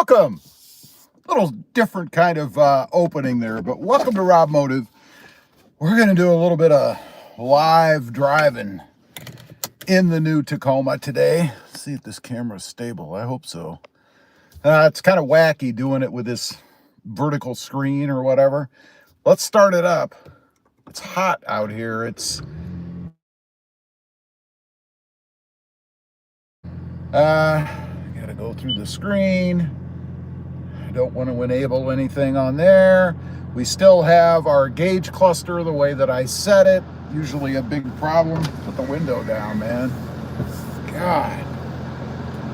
Welcome. Little different kind of opening there, but welcome to RobMotive. We're going to do a little bit of live driving in the new Tacoma today. Let's see if this camera is stable. I hope so. It's kind of wacky doing it with this vertical screen or whatever. Let's start it up. It's hot out here. I gotta go through the screen. I don't want to enable anything on there. We still have our gauge cluster the way that I set it. Usually a big problem. Put the window down, man. God.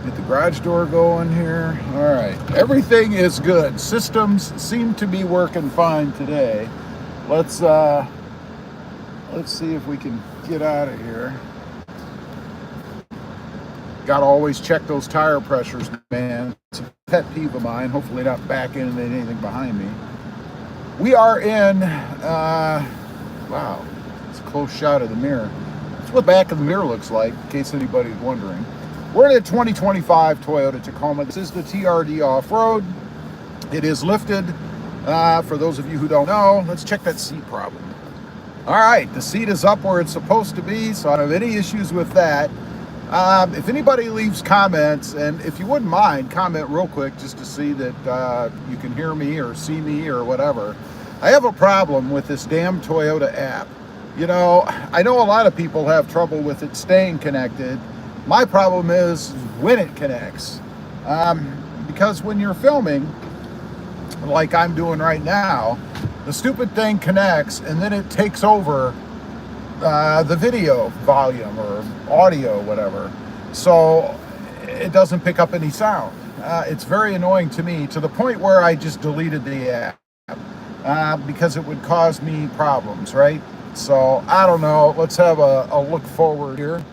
Get the garage door going here. All right. Everything is good. Systems seem to be working fine today. Let's see if we can get out of here. Got to always check those tire pressures, man. It's a pet peeve of mine. Hopefully not backing into anything behind me. We are in, wow, it's a close shot of the mirror. That's what the back of the mirror looks like, in case anybody's wondering. We're in a 2025 Toyota Tacoma. This is the TRD off-road. It is lifted. For those of you who don't know, let's check that seat problem. All right, the seat is up where it's supposed to be, so I don't have any issues with that. If anybody leaves comments, and if you wouldn't mind, comment real quick just to see that you can hear me or see me or whatever. I have a problem with this damn Toyota app. You know, I know a lot of people have trouble with it staying connected. My problem is when it connects. Because when you're filming, like I'm doing right now, the stupid thing connects and then it takes over the video volume or audio, whatever. So it doesn't pick up any sound. It's very annoying to me, to the point where I just deleted the app because it would cause me problems, right? So I don't know. Let's have a look forward here.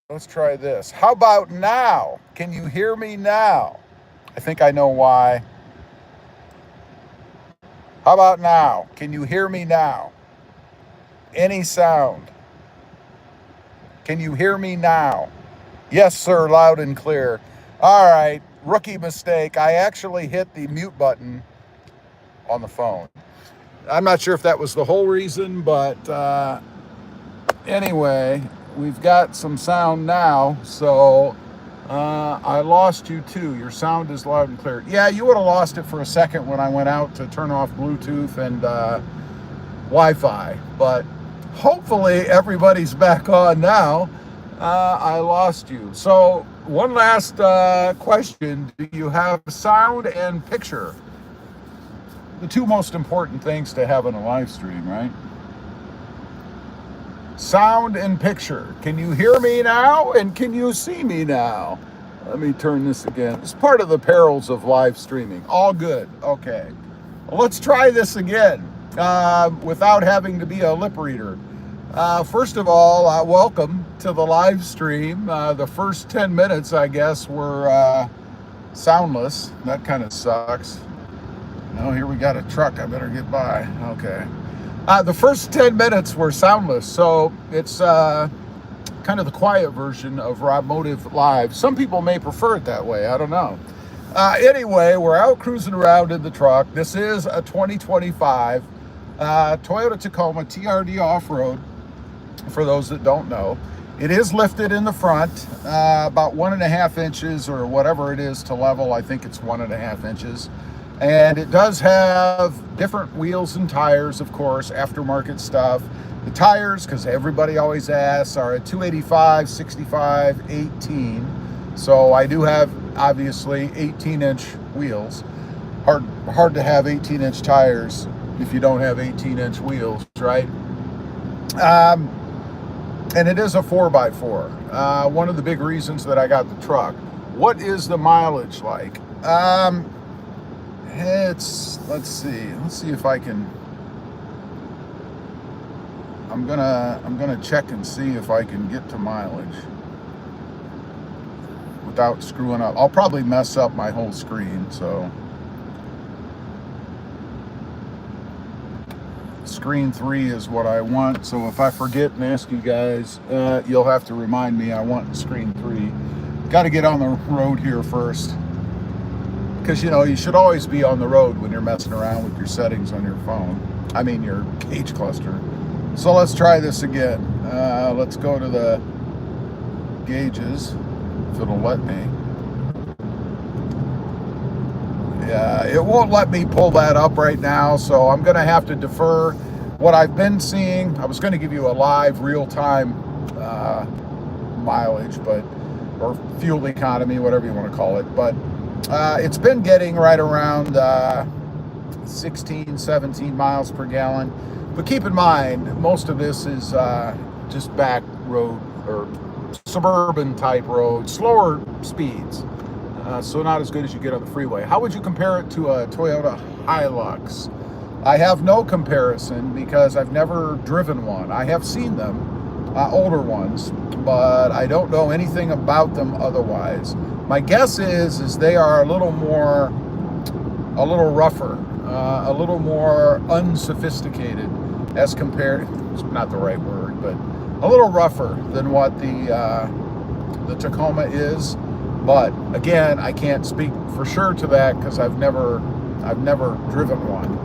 Let's try this. How about now? Can you hear me now? I think I know why. How about now? Can you hear me now? Any sound? Can you hear me now? Yes, sir, loud and clear. All right, rookie mistake. I actually hit the mute button on the phone. I'm not sure if that was the whole reason, but anyway, we've got some sound now. So I lost you too. Your sound is loud and clear. Yeah, you would have lost it for a second when I went out to turn off Bluetooth and Wi-Fi, but Hopefully everybody's back on now. I lost you. So one last question. Do you have sound and picture? The two most important things to have in a live stream, right? Sound and picture. Can you hear me now? And can you see me now? Let me turn this again. It's part of the perils of live streaming. All good. Okay. Well, let's try this again without having to be a lip reader. First of all, welcome to the live stream. The first 10 minutes, I guess, were soundless. That kind of sucks. No, here we got a truck. I better get by. Okay. The first 10 minutes were soundless, so it's kind of the quiet version of RobMotive Live. Some people may prefer it that way. I don't know. Anyway, we're out cruising around in the truck. This is a 2025 Toyota Tacoma TRD off-road, for those that don't know. It is lifted in the front, about 1.5 inches or whatever it is to level. I think it's 1.5 inches. And it does have different wheels and tires, of course, aftermarket stuff. The tires, because everybody always asks, are a 285, 65, 18. So I do have, obviously, 18-inch wheels. Hard to have 18-inch tires if you don't have 18-inch wheels, right? And it is a 4x4. One of the big reasons that I got the truck. What is the mileage like? Let's see if I can. I'm gonna check and see if I can get to mileage without screwing up. I'll probably mess up my whole screen, so screen 3 is what I want. So if I forget and ask you guys, you'll have to remind me I want screen 3. Got to get on the road here first, because you know you should always be on the road when you're messing around with your settings on your phone. I mean your gauge cluster. So let's try this again. Let's go to the gauges, if it'll let me. Yeah, it won't let me pull that up right now, so I'm gonna have to defer what I've been seeing. I was gonna give you a live real-time mileage, or fuel economy, whatever you want to call it, but it's been getting right around 16, 17 miles per gallon. But keep in mind, most of this is just back road or suburban type road, slower speeds. So not as good as you get on the freeway. How would you compare it to a Toyota Hilux? I have no comparison because I've never driven one. I have seen them, older ones, but I don't know anything about them otherwise. My guess is they are a little rougher, a little more unsophisticated as compared, it's not the right word, but a little rougher than what the Tacoma is. But again, I can't speak for sure to that because I've never driven one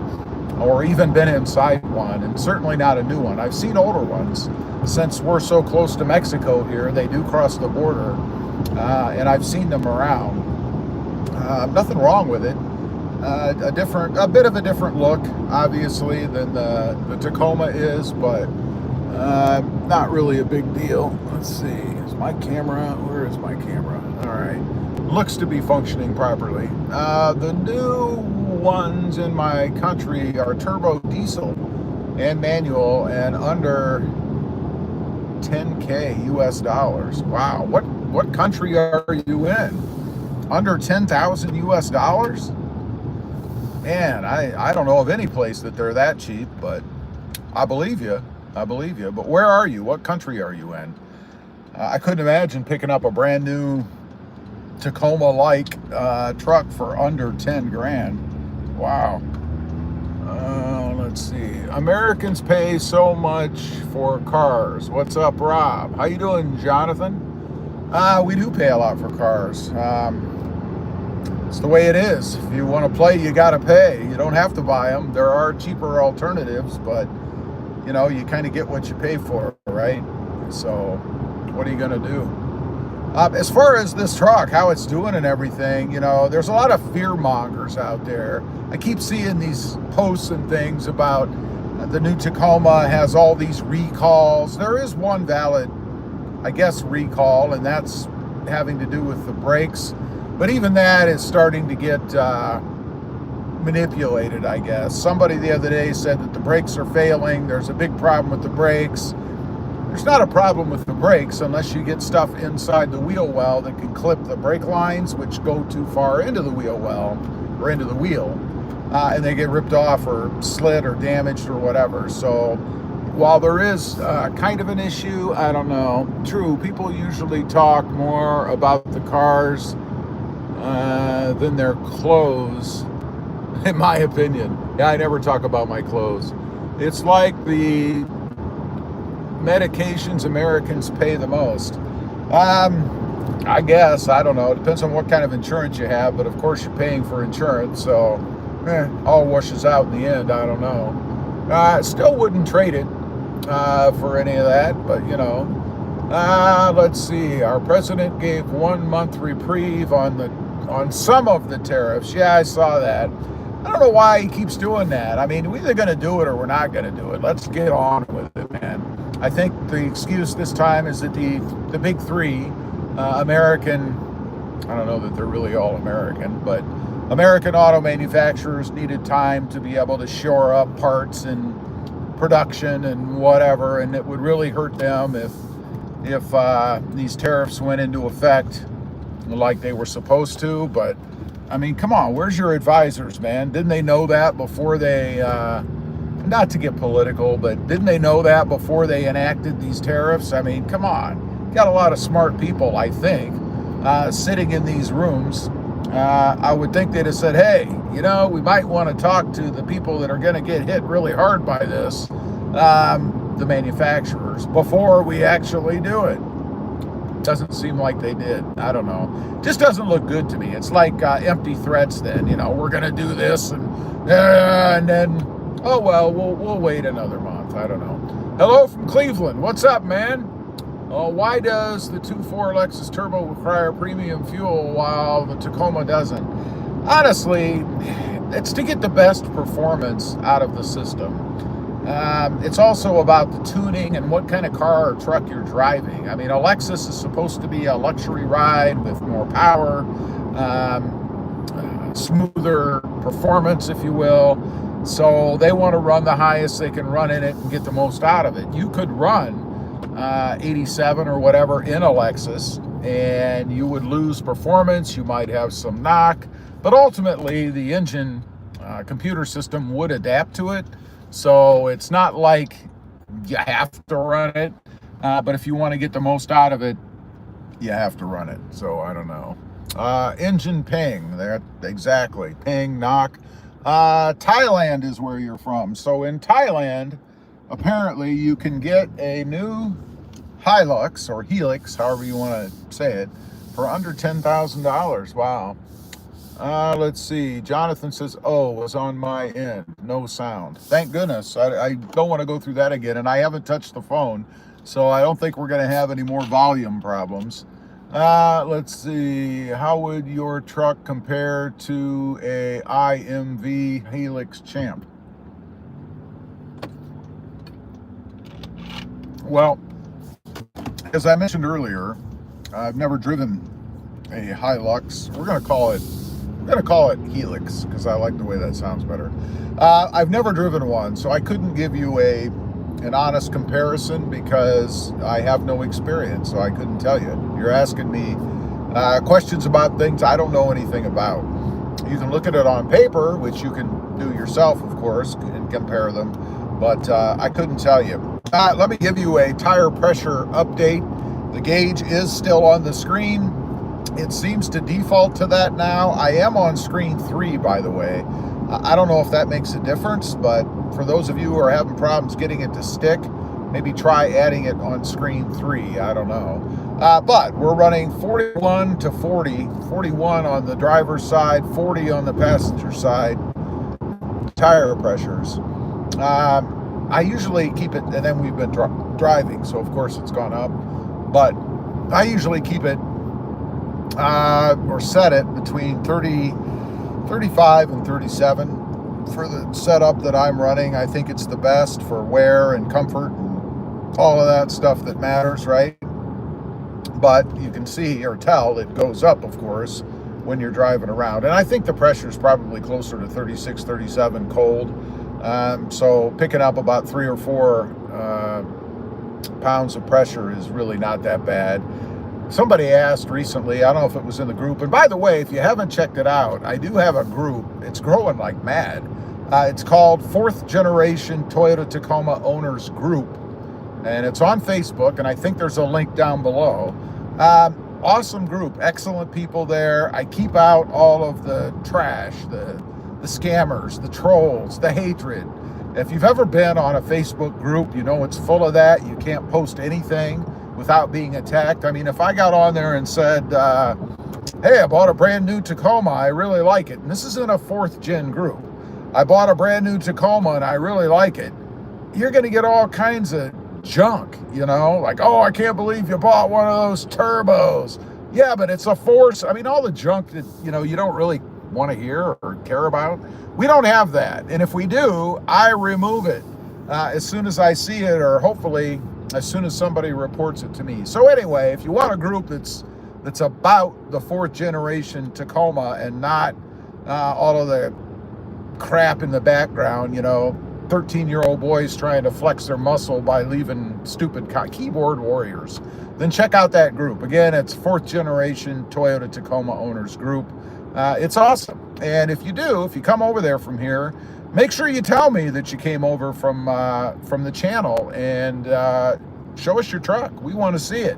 or even been inside one, and certainly not a new one. I've seen older ones. Since we're so close to Mexico here, they do cross the border, and I've seen them around. Nothing wrong with it. A bit of a different look, obviously, than the Tacoma is, but not really a big deal. Let's see, is my camera, where is my camera? All right, looks to be functioning properly. The new ones in my country are turbo diesel and manual and under 10K US dollars. Wow, what country are you in? Under 10,000 US dollars? Man, I don't know of any place that they're that cheap, but I believe you. But where are you? What country are you in? I couldn't imagine picking up a brand new Tacoma-like truck for under 10 grand. Wow. Let's see. Americans pay so much for cars. What's up, Rob? How you doing, Jonathan? We do pay a lot for cars. It's the way it is. If you want to play, you got to pay. You don't have to buy them. There are cheaper alternatives, but you know, you kind of get what you pay for, right? So what are you going to do? As far as this truck, how it's doing and everything, you know, there's a lot of fear mongers out there. I keep seeing these posts and things about The new Tacoma has all these recalls. There is one valid, I guess, recall, and that's having to do with the brakes. But even that is starting to get manipulated, I guess. Somebody the other day said that the brakes are failing. There's a big problem with the brakes. There's not a problem with the brakes unless you get stuff inside the wheel well that can clip the brake lines, which go too far into the wheel well or into the wheel, and they get ripped off or slit or damaged or whatever. So while there is kind of an issue, I don't know. True, people usually talk more about the cars than their clothes, in my opinion. Yeah, I never talk about my clothes. It's like the medications Americans pay the most. I guess, I don't know. It depends on what kind of insurance you have, but of course you're paying for insurance, so all washes out in the end. I don't know. Still wouldn't trade it for any of that, but you know. Let's see. Our president gave 1 month reprieve on some of the tariffs. Yeah, I saw that. I don't know why he keeps doing that. I mean, we're either going to do it or we're not going to do it. Let's get on with it, man. I think the excuse this time is that the big three, American, I don't know that they're really all American, but American auto manufacturers needed time to be able to shore up parts and production and whatever, and it would really hurt them if these tariffs went into effect like they were supposed to. But I mean, come on, where's your advisors, man? Didn't they know that before they, not to get political, but didn't they know that before they enacted these tariffs? I mean, come on. Got a lot of smart people, I think, sitting in these rooms. I would think they'd have said, hey, you know, we might want to talk to the people that are going to get hit really hard by this, the manufacturers, before we actually do it. Doesn't seem like they did. I don't know. Just doesn't look good to me. It's like empty threats then. You know, we're going to do this and then, oh, well, we'll wait another month. I don't know. Hello from Cleveland. What's up, man? Why does the 2.4 Lexus Turbo require premium fuel while the Tacoma doesn't? Honestly, it's to get the best performance out of the system. It's also about the tuning and what kind of car or truck you're driving. I mean, a Lexus is supposed to be a luxury ride with more power, smoother performance, if you will. So they want to run the highest they can run in it and get the most out of it. You could run 87 or whatever in a Lexus and you would lose performance. You might have some knock, but ultimately the engine computer system would adapt to it. So it's not like you have to run it, but if you want to get the most out of it, you have to run it. So I don't know. Engine ping, that exactly. Ping, knock. Thailand is where you're from. So in Thailand, apparently you can get a new Hilux or Helix, however you want to say it, for under $10,000. Wow. Let's see. Jonathan says, oh, was on my end. No sound. Thank goodness. I don't want to go through that again. And I haven't touched the phone, so I don't think we're going to have any more volume problems. Let's see. How would your truck compare to a IMV Helix Champ? Well, as I mentioned earlier, I've never driven a Hilux. We're going to call it Helix because I like the way that sounds better. I've never driven one, so I couldn't give you an honest comparison because I have no experience, so I couldn't tell you. You're asking me questions about things I don't know anything about. You can look at it on paper, which you can do yourself, of course, and compare them, but I couldn't tell you. Let me give you a tire pressure update. The gauge is still on the screen. It seems to default to that now. I am on screen 3, by the way. I don't know if that makes a difference, but for those of you who are having problems getting it to stick, maybe try adding it on screen 3. I don't know. But we're running 41 to 40, 41 on the driver's side, 40 on the passenger side, tire pressures. I usually keep it, and then we've been driving, so of course it's gone up, but I usually keep it or set it between 35 and 37. for the setup that I'm running. I think it's the best for wear and comfort and all of that stuff that matters, right? But you can see or tell it goes up, of course, when you're driving around. And I think the pressure is probably closer to 36, 37 cold. So picking up about 3 or 4 pounds of pressure is really not that bad. Somebody asked recently, I don't know if it was in the group, and by the way, if you haven't checked it out, I do have a group. It's growing like mad. It's called 4th Generation Toyota Tacoma Owners Group, and it's on Facebook, and I think there's a link down below. Awesome group, excellent people there. I keep out all of the trash, the scammers, the trolls, the hatred. If you've ever been on a Facebook group, you know it's full of that. You can't post anything without being attacked. I mean, if I got on there and said, hey, I bought a brand new Tacoma, I really like it. And this is in a 4th gen group. I bought a brand new Tacoma and I really like it. You're going to get all kinds of junk, you know, like, oh, I can't believe you bought one of those turbos. Yeah, but it's a force. I mean, all the junk that, you know, you don't really want to hear or care about. We don't have that. And if we do, I remove it as soon as I see it, or hopefully as soon as somebody reports it to me. So anyway, if you want a group that's about the 4th generation Tacoma and not all of the crap in the background, you know, 13-year-old boys trying to flex their muscle by leaving stupid keyboard warriors, then check out that group. Again, it's 4th Generation Toyota Tacoma Owners Group. It's awesome. And if you come over there from here, make sure you tell me that you came over from the channel and show us your truck. We want to see it.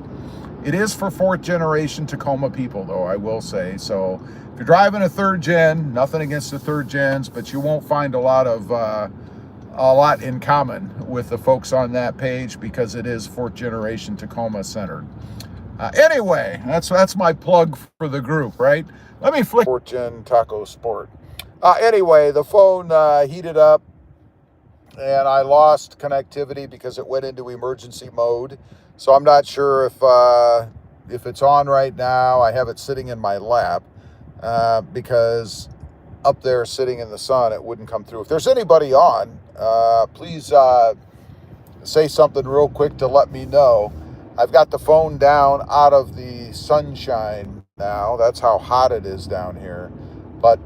It is for 4th Generation Tacoma people, though, I will say. So if you're driving a 3rd gen, nothing against the 3rd gens, but you won't find a lot in common with the folks on that page because it is 4th Generation Tacoma centered. Anyway, that's my plug for the group, right? Let me flick 4th Gen Taco Sport. Anyway, the phone heated up and I lost connectivity because it went into emergency mode. So I'm not sure if it's on right now. I have it sitting in my lap because up there sitting in the sun, it wouldn't come through. If there's anybody on, please say something real quick to let me know. I've got the phone down out of the sunshine now. That's how hot it is down here. But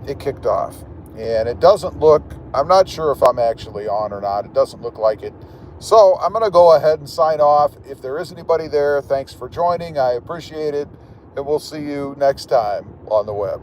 it kicked off. And it doesn't look, I'm not sure if I'm actually on or not. It doesn't look like it. So I'm going to go ahead and sign off. If there is anybody there, thanks for joining. I appreciate it. And we'll see you next time on the web.